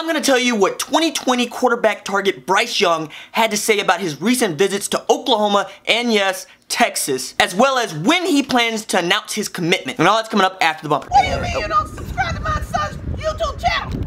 I'm going to tell you what 2020 quarterback target Bryce Young had to say about his recent visits to Oklahoma and, yes, Texas, as well as when he plans to announce his commitment. And all that's coming up after the bumper. What do you mean you don't subscribe to my son's YouTube channel?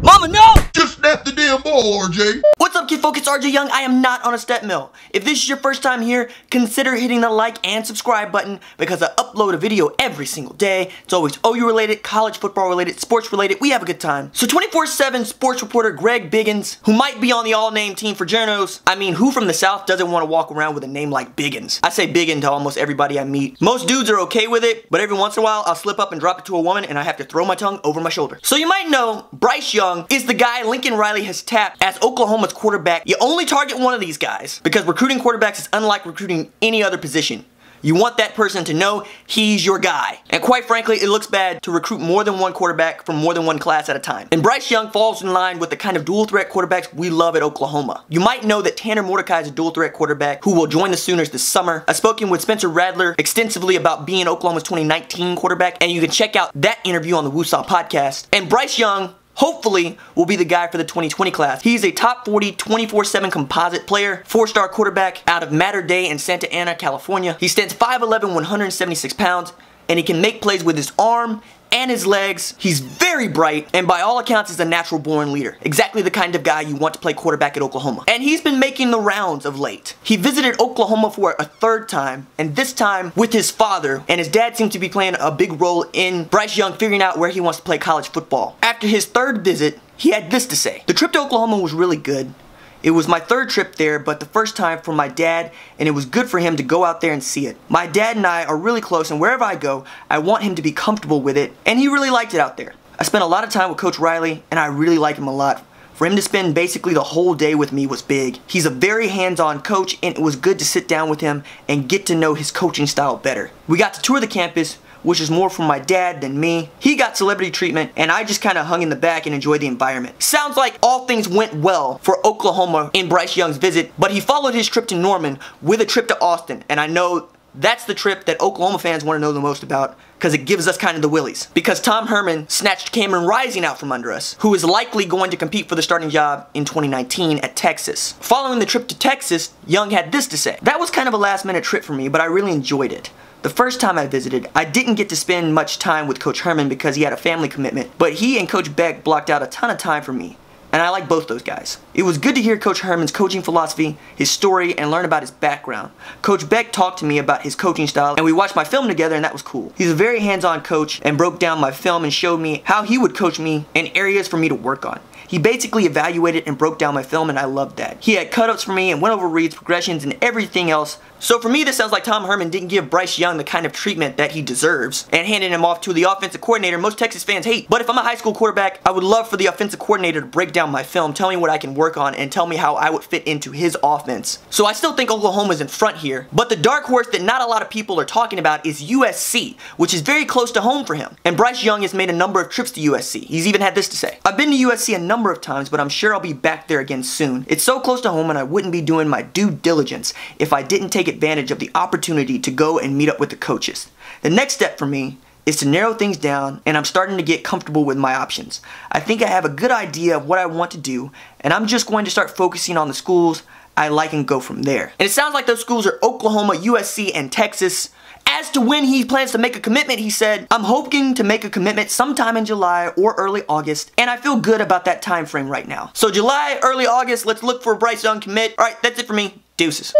Mama, no! Just snap the damn ball, RJ. What's up, kid folk? It's RJ Young. I am not on a step mill. If this is your first time here, consider hitting the like and subscribe button because I upload a video every single day. It's always OU related, college football related, sports related. We have a good time. So 24/7 sports reporter Greg Biggins, who might be on the all-name team for journos. I mean, who from the South doesn't want to walk around with a name like Biggins? I say Biggin to almost everybody I meet. Most dudes are okay with it, but every once in a while, I'll slip up and drop it to a woman and I have to throw my tongue over my shoulder. So you might know Bryce Young is the guy Lincoln Riley has tapped as Oklahoma's quarterback. You only target one of these guys because recruiting quarterbacks is unlike recruiting any other position. You want that person to know he's your guy. And quite frankly, it looks bad to recruit more than one quarterback from more than one class at a time. And Bryce Young falls in line with the kind of dual threat quarterbacks we love at Oklahoma. You might know that Tanner Mordecai is a dual threat quarterback who will join the Sooners this summer. I've spoken with Spencer Radler extensively about being Oklahoma's 2019 quarterback, and you can check out that interview on the Woosah podcast. And Bryce Young, hopefully, will be the guy for the 2020 class. He's a top 40 24/7 composite player, 4-star quarterback out of Mater Dei in Santa Ana, California. He stands 5'11", 176 pounds, and he can make plays with his arm and his legs. He's very bright, and by all accounts is a natural born leader. Exactly the kind of guy you want to play quarterback at Oklahoma. And he's been making the rounds of late. He visited Oklahoma for a third time, and this time with his father, and his dad seemed to be playing a big role in Bryce Young figuring out where he wants to play college football. After his third visit, he had this to say. The trip to Oklahoma was really good. It was my third trip there, but the first time for my dad, and it was good for him to go out there and see it. My dad and I are really close, and wherever I go, I want him to be comfortable with it, and he really liked it out there. I spent a lot of time with Coach Riley, and I really like him a lot. For him to spend basically the whole day with me was big. He's a very hands-on coach, and it was good to sit down with him and get to know his coaching style better. We got to tour the campus, which is more from my dad than me. He got celebrity treatment, and I just kind of hung in the back and enjoyed the environment. Sounds like all things went well for Oklahoma in Bryce Young's visit, but he followed his trip to Norman with a trip to Austin, and I know that's the trip that Oklahoma fans want to know the most about because it gives us kind of the willies. Because Tom Herman snatched Cameron Rising out from under us, who is likely going to compete for the starting job in 2019 at Texas. Following the trip to Texas, Young had this to say. That was kind of a last-minute trip for me, but I really enjoyed it. The first time I visited, I didn't get to spend much time with Coach Herman because he had a family commitment, but he and Coach Beck blocked out a ton of time for me, and I like both those guys. It was good to hear Coach Herman's coaching philosophy, his story, and learn about his background. Coach Beck talked to me about his coaching style, and we watched my film together, and that was cool. He's a very hands-on coach and broke down my film and showed me how he would coach me and areas for me to work on. He basically evaluated and broke down my film, and I loved that. He had cutouts for me and went over reads, progressions, and everything else. So for me, this sounds like Tom Herman didn't give Bryce Young the kind of treatment that he deserves and handed him off to the offensive coordinator most Texas fans hate. But if I'm a high school quarterback, I would love for the offensive coordinator to break down my film, tell me what I can work on, and tell me how I would fit into his offense. So I still think Oklahoma's in front here, but the dark horse that not a lot of people are talking about is USC, which is very close to home for him. And Bryce Young has made a number of trips to USC. He's even had this to say. I've been to USC a number of times, but I'm sure I'll be back there again soon. It's so close to home, and I wouldn't be doing my due diligence if I didn't take advantage of the opportunity to go and meet up with the coaches. The next step for me is to narrow things down, and I'm starting to get comfortable with my options. I think I have a good idea of what I want to do, and I'm just going to start focusing on the schools I like and go from there. And it sounds like those schools are Oklahoma, USC, and Texas. As to when he plans to make a commitment, he said, I'm hoping to make a commitment sometime in July or early August, and I feel good about that time frame right now. So July, early August, let's look for a Bryce Young commit. Alright, that's it for me. Deuces.